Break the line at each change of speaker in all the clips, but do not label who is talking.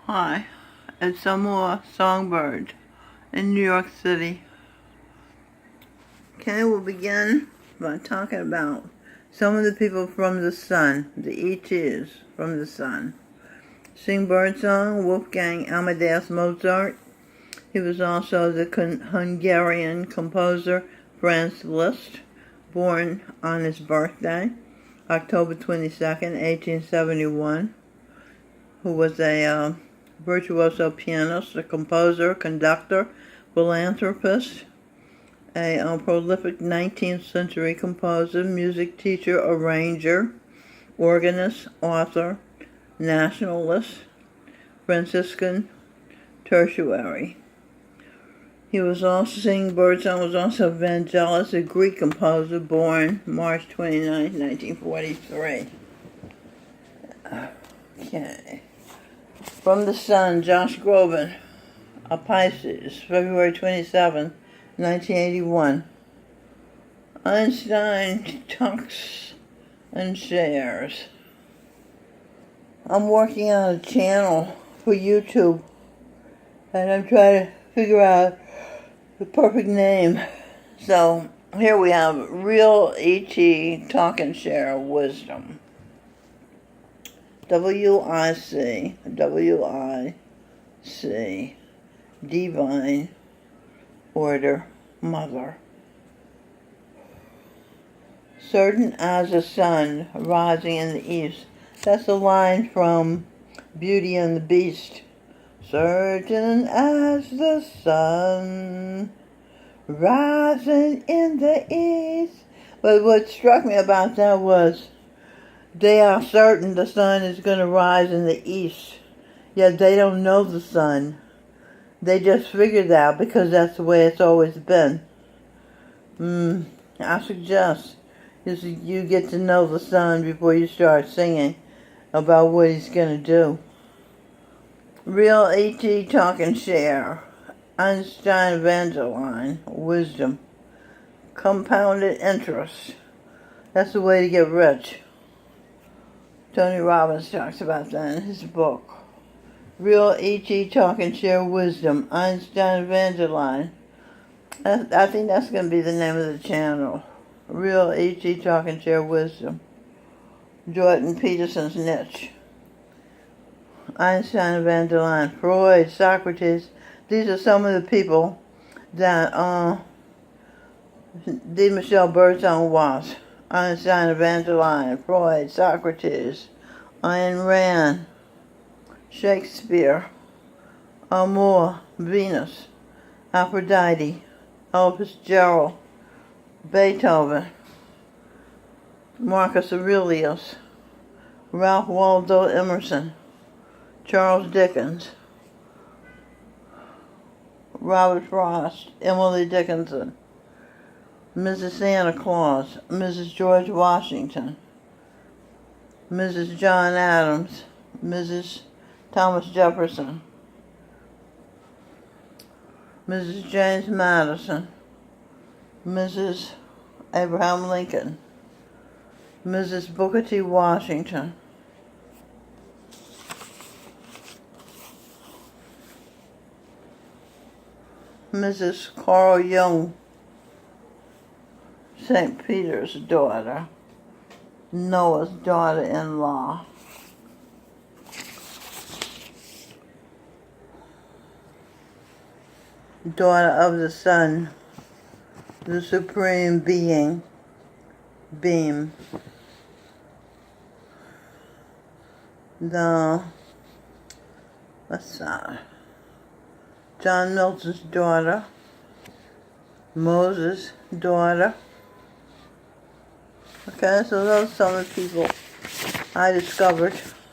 Hi, it's some more Songbird in New York City. Okay, we'll begin by talking about some of the people from the sun, the ETs from the sun. Sing Birdsong, Wolfgang Amadeus Mozart. He was also the Hungarian composer Franz Liszt, born on his birthday, October 22nd, 1871, who was a virtuoso pianist, a composer, conductor, philanthropist, a prolific 19th century composer, music teacher, arranger, organist, author, nationalist, Franciscan tertiary. He was also Sing Birdsong was also Vangelis, a Greek composer born March 29, 1943. Okay. From the Sun, Josh Groban, a Pisces, February 27, 1981. Einstein talks and shares. I'm working on a channel for YouTube, and I'm trying to figure out the perfect name. So here we have Real ET Talk and Share Wisdom. WIC, Divine Order Mother. Certain as the sun rising in the east. That's a line from Beauty and the Beast. Certain as the sun rising in the east. But what struck me about that was they are certain the sun is going to rise in the east, yet they don't know the sun. They just figured that because that's the way it's always been. I suggest you get to know the sun before you start singing about what he's going to do. Real ET Talk and Share. Einstein Evangeline. Wisdom. Compounded interest. That's the way to get rich. Tony Robbins talks about that in his book. Real ET Talk and Share Wisdom. Einstein Evangeline. I think that's going to be the name of the channel. Real ET Talk and Share Wisdom. Jordan Peterson's niche. Einstein Evangeline. Freud, Socrates. These are some of the people that D. Michelle Birdsong was. Einstein Evangeline, Freud, Socrates, Ayn Rand, Shakespeare, Amour, Venus, Aphrodite, Elvis Gerald, Beethoven, Marcus Aurelius, Ralph Waldo Emerson, Charles Dickens, Robert Frost, Emily Dickinson, Mrs. Santa Claus, Mrs. George Washington, Mrs. John Adams, Mrs. Thomas Jefferson, Mrs. James Madison, Mrs. Abraham Lincoln, Mrs. Booker T. Washington, Mrs. Carl Jung, St. Peter's daughter, Noah's daughter-in-law. Daughter of the sun, the supreme being, beam. John Milton's daughter, Moses' daughter. Okay, so those are some of the people I discovered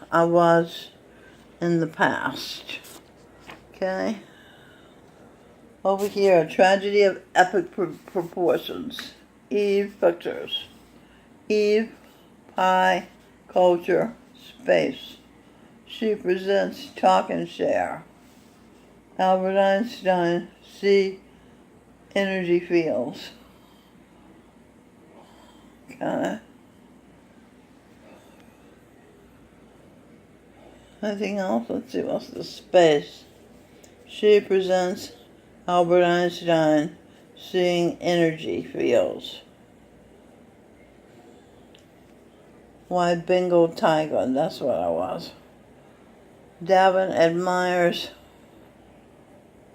I was in the past. Okay. Over here, Tragedy of Epic Proportions. Eve Pictures. Eve, Pie, Culture, Space. She presents Talk and Share. Albert Einstein, See Energy Fields. Okay. Anything else? Let's see, what's the space? She presents Albert Einstein seeing energy fields. White Bengal tiger, that's what I was. Davin admires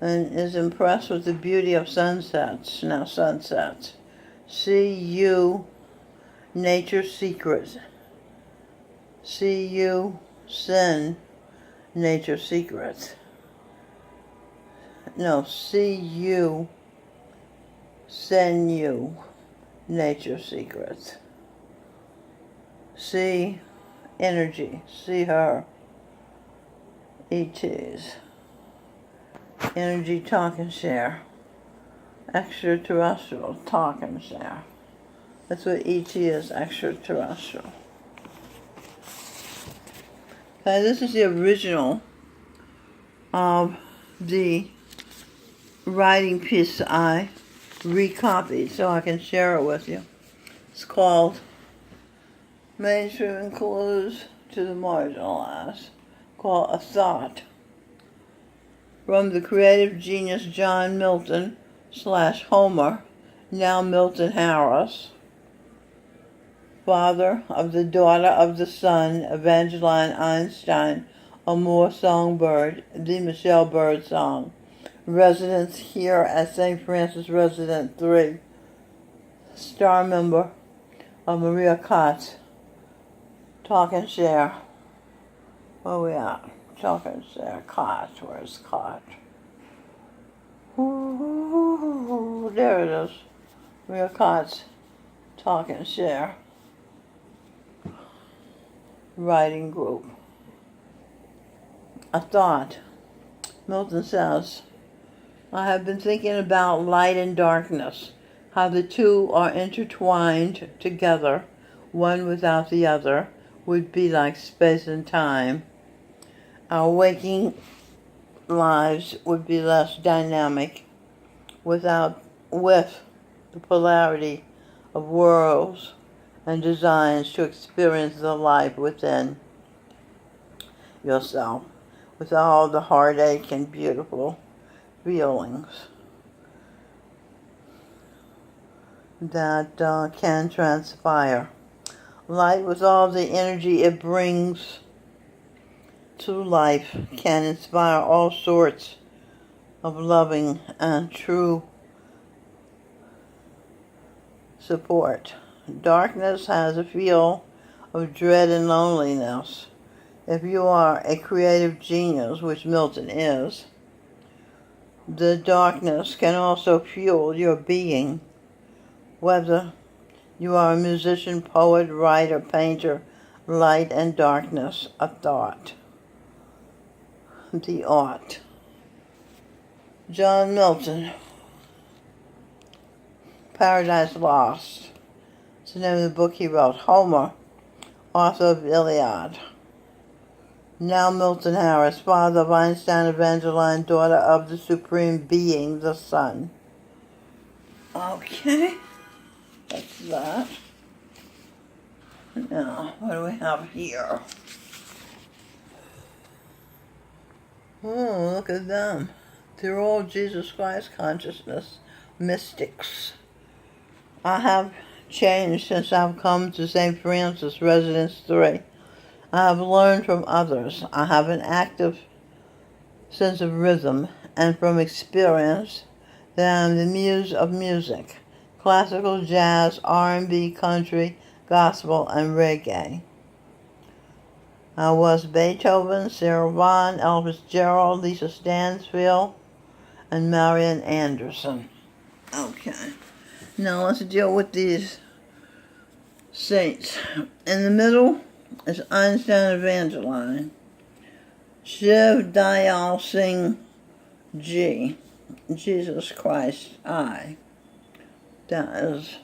and is impressed with the beauty of sunsets. Now sunsets. See you, nature's secrets. See you, sin, nature's secrets. No, see you, send you, nature's secrets. See energy, see her, ETs. Energy talk and share. Extraterrestrial talk and share. That's what ET is, extraterrestrial. Okay, this is the original of the writing piece I recopied so I can share it with you. It's called Mainstream Clues to the Marginalized, called A Thought. From the creative genius John Milton / Homer, now Milton Harris, father of the daughter of the son, Evangeline Einstein, a Moore songbird, the Michelle Bird song. Residence here at St. Francis Resident 3. Star member of Maria Kotz. Talk and share. Where we at? Talk and share. Kotz. Where's Kotz? Ooh, there it is. Maria Kotz. Talk and share. Writing group. A thought. Milton says, I have been thinking about light and darkness, how the two are intertwined together, one without the other would be like space and time. Our waking lives would be less dynamic with the polarity of worlds and designs to experience the life within yourself, with all the heartache and beautiful feelings that can transpire. Light, with all the energy it brings to life, can inspire all sorts of loving and true support. Darkness has a feel of dread and loneliness. If you are a creative genius, which Milton is, the darkness can also fuel your being, whether you are a musician, poet, writer, painter. Light and darkness, a thought. The art. John Milton, Paradise Lost. It's the name of the book he wrote. Homer, author of Iliad. Now Milton Harris, father of Einstein, Evangeline, daughter of the Supreme Being, the Sun. Okay, that's that. Now, what do we have here? Oh, look at them. They're all Jesus Christ consciousness mystics. I have changed since I've come to St. Francis Residence 3. I have learned from others. I have an active sense of rhythm, and from experience that I am the muse of music, classical, jazz, R&B, country, gospel, and reggae. I was Beethoven, Sarah Vaughan, Elvis Gerald, Lisa Stansfield, and Marian Anderson. Okay, now let's deal with these saints. In the middle is Einstein Evangeline. Shiv Dayal Singh G. Jesus Christ I. That is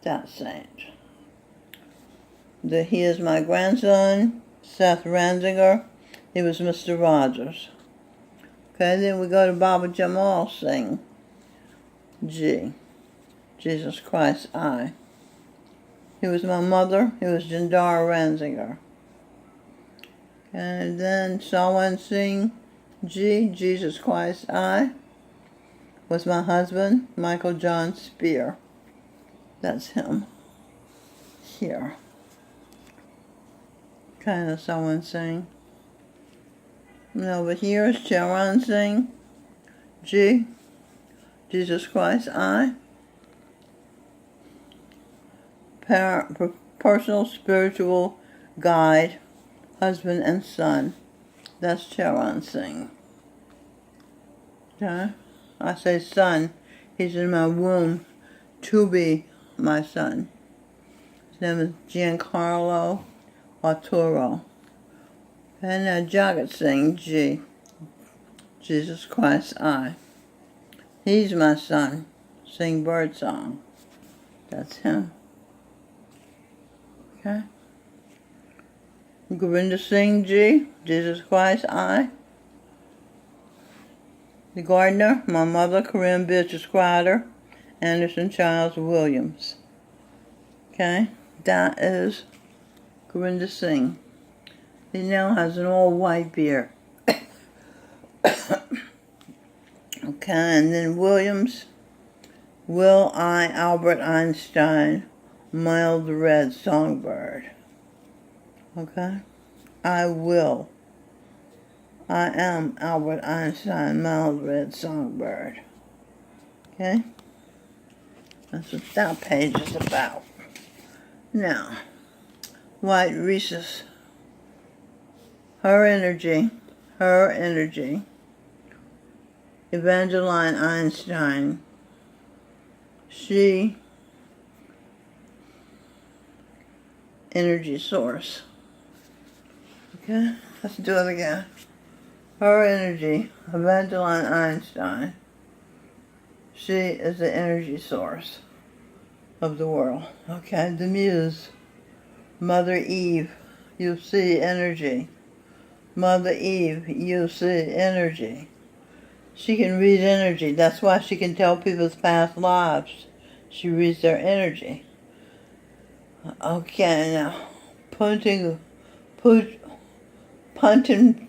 that saint. He is my grandson, Seth Randinger. He was Mr. Rogers. Okay, then we go to Baba Jamal Singh G. Jesus Christ I. He was my mother. He was Jindara Randinger. And then Unsung, G, Jesus Christ, I, was my husband, Michael John Spear. That's him. Here. Kind of Unsung. And over here is Unsung, G, Jesus Christ, I. Personal spiritual guide, husband and son. That's Unsung. Okay? I say son. He's in my womb to be my son. His name is Giancarlo Arturo. And Jagat Singh, G. Jesus Christ, I. He's my son. Sing bird song. That's him. Okay? Govinda Singh, G. Jesus Christ, I. The gardener, my mother, Corinne Beatrice Crowder, Anderson Charles Williams. Okay? That is Govinda Singh. He now has an all-white beard. Okay, and then Williams, Will I. Albert Einstein, mild red songbird. Okay? I will. I am Albert Einstein, mild red songbird. Okay? That's what that page is about. Now, White Rhesus. Her energy. Evangeline Einstein. She, energy source. Okay, let's do it again. Her energy, Evangeline Einstein. She is the energy source of the world. Okay, the muse, Mother Eve, you see energy. Mother Eve, you see energy. She can read energy. That's why she can tell people's past lives. She reads their energy. Okay, now, punting poo, hunting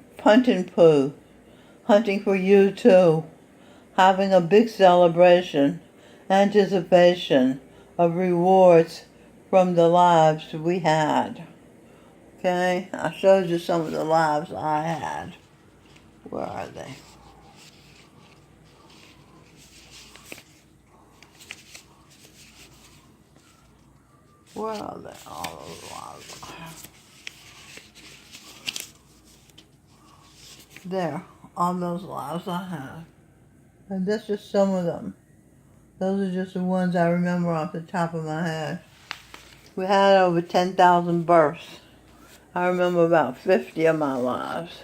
for you too. Having a big celebration, anticipation of rewards from the lives we had. Okay, I showed you some of the lives I had. Where are they? Where are they? All those lives. There, all those lives I have. And that's just some of them. Those are just the ones I remember off the top of my head. We had over 10,000 births. I remember about 50 of my lives.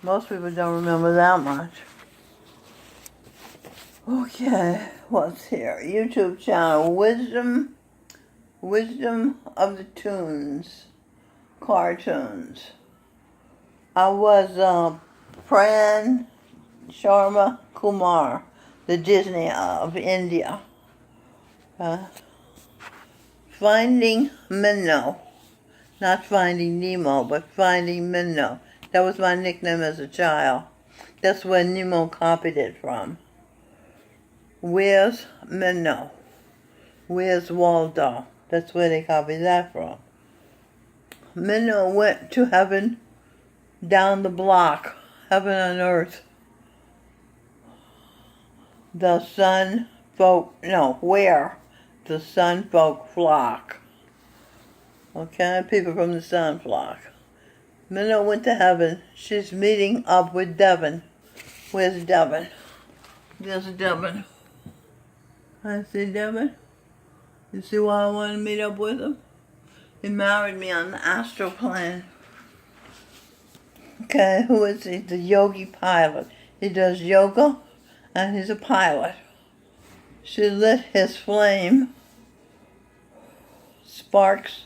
Most people don't remember that much. Okay, what's here? YouTube channel, Wisdom of the Tunes, cartoons. I was Pran Sharma Kumar, the Disney of India. Finding Minnow. Not Finding Nemo, but Finding Minnow. That was my nickname as a child. That's where Nemo copied it from. Where's Minnow? Where's Waldo? That's where they copied that from. Minnow went to heaven, down the block, heaven and earth. The sun folk, no, where the sun folk flock. Okay, people from the sun flock. Minnow went to heaven. She's meeting up with Devin. Where's Devin? There's Devin. I see Devin. You see why I want to meet up with him? He married me on the astral plane. Okay, who is he? The yogi pilot. He does yoga and he's a pilot. She lit his flame. Sparks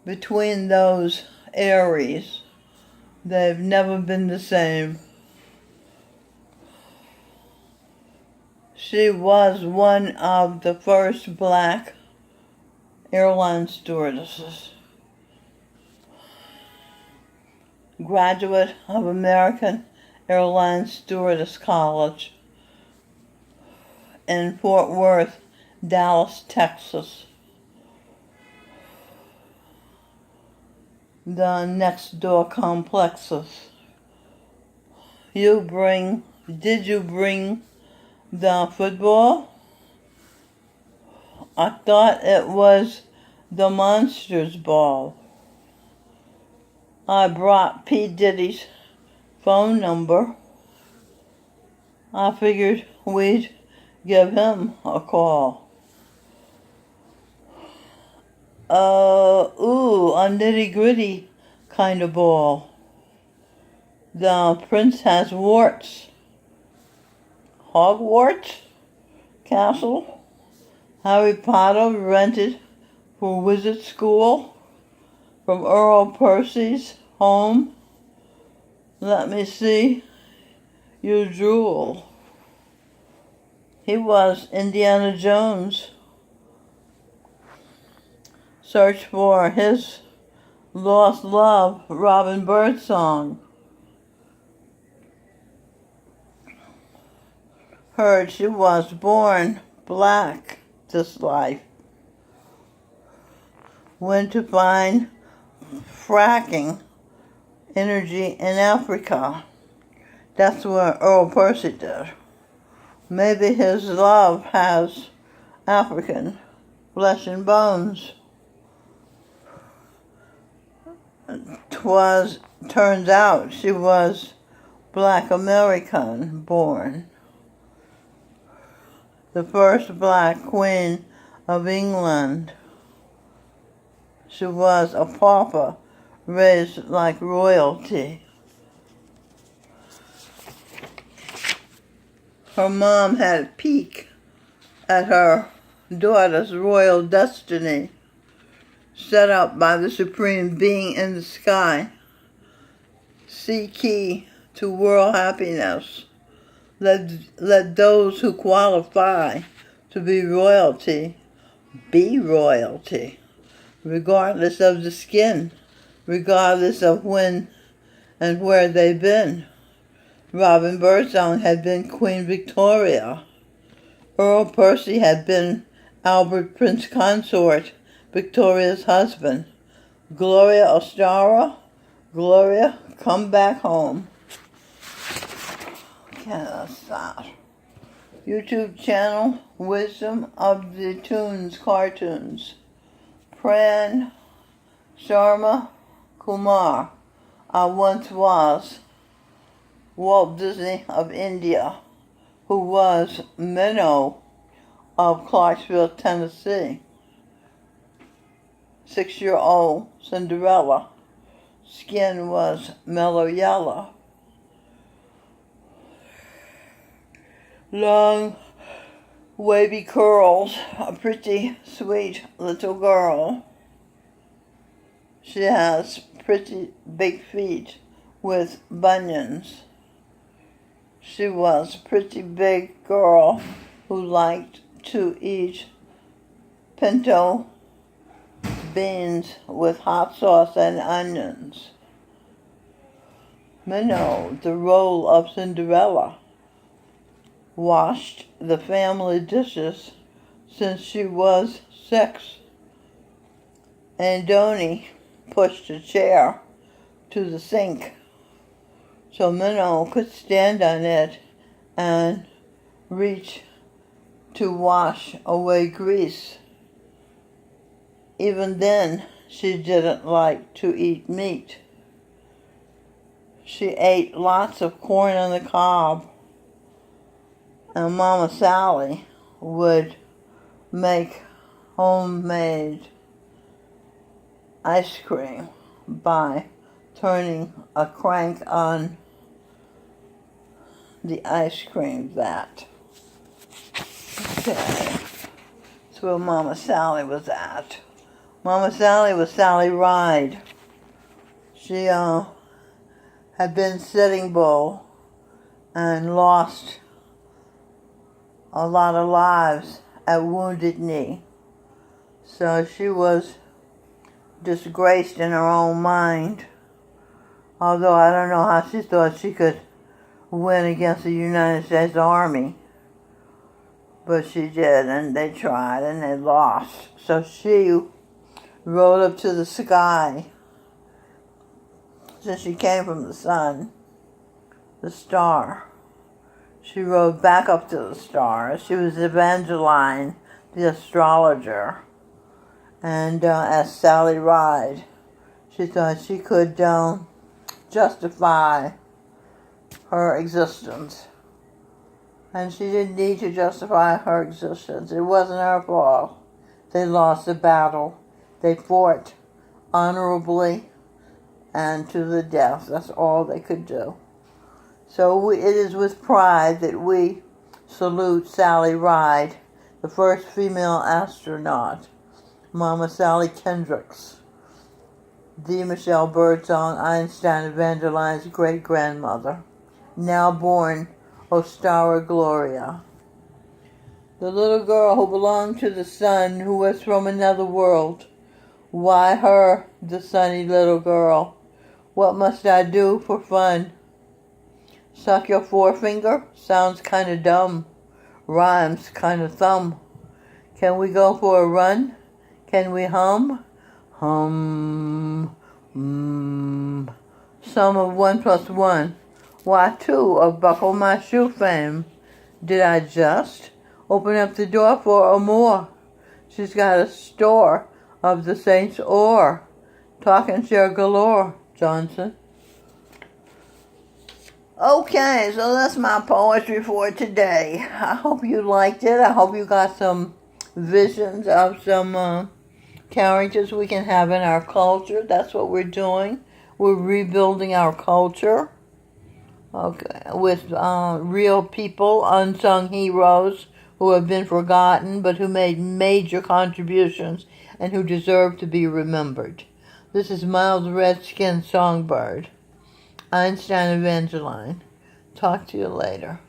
between those Aries. They've never been the same. She was one of the first black airline stewardesses. graduate of American Airlines Stewardess College in Fort Worth, Dallas, Texas. The next door complexes. Did you bring the football? I thought it was the Monsters Ball. I brought P. Diddy's phone number. I figured we'd give him a call. A nitty-gritty kind of ball. The prince has warts. Hogwarts Castle. Harry Potter rented for wizard school from Earl Percy's home. Let me see you drool. He was Indiana Jones. Search for his lost love, Robin Birdsong. Heard she was born black this life. Went to find fracking energy in Africa. That's what Earl Percy did. Maybe his love has African flesh and bones. Turns out she was Black American born. The first black queen of England. She was a pauper raised like royalty. Her mom had a peek at her daughter's royal destiny, set up by the supreme being in the sky. See key to world happiness. Let those who qualify to be royalty, regardless of the skin, regardless of when and where they've been. Robin Birdsong had been Queen Victoria. Earl Percy had been Albert Prince Consort, Victoria's husband. Gloria Ostara, Gloria, come back home. Cannot stop. YouTube channel, Wisdom of the Tunes Cartoons. Pran Sharma Kumar. I once was Walt Disney of India, who was Minnow of Clarksville, Tennessee. 6-year-old Cinderella. Skin was mellow yellow. Long, wavy curls, a pretty, sweet little girl. She has pretty big feet with bunions. She was a pretty big girl who liked to eat pinto beans with hot sauce and onions. Minnow, the role of Cinderella, washed the family dishes since she was 6. Andoni pushed a chair to the sink so Minnow could stand on it and reach to wash away grease. Even then, she didn't like to eat meat. She ate lots of corn on the cob, and Mama Sally would make homemade ice cream by turning a crank on the ice cream vat. Okay, that's where Mama Sally was at. Mama Sally was Sally Ride. She had been Sitting Bull and lost a lot of lives at Wounded Knee. So she was disgraced in her own mind. Although I don't know how she thought she could win against the United States Army. But she did, and they tried, and they lost. So she rode up to the sky, since she came from the sun, the star. She rode back up to the star. She was Evangeline, the astrologer, and as Sally Ride. She thought she could justify her existence. And she didn't need to justify her existence. It wasn't her fault. They lost the battle. They fought honorably and to the death. That's all they could do. So it is with pride that we salute Sally Ride, the first female astronaut, Mama Sally Kendricks, the Michelle Birdsong, Einstein Evangeline's great-grandmother, now born Ostara Gloria. The little girl who belonged to the sun, who was from another world. Why her, the sunny little girl? What must I do for fun? Suck your forefinger? Sounds kinda dumb. Rhymes kinda thumb. Can we go for a run? Can we hum? Hum, Sum of 1 plus 1. Why, 2 of Buckle My Shoe fame. Did I just open up the door for her more? She's got a store of the saints' ore. Talk and share galore, Johnson. Okay, so that's my poetry for today. I hope you liked it. I hope you got some visions of some characters we can have in our culture. That's what we're doing. We're rebuilding our culture. Okay, with real people, unsung heroes who have been forgotten but who made major contributions and who deserve to be remembered. This is Mild Redskin Songbird, Einstein Evangeline. Talk to you later.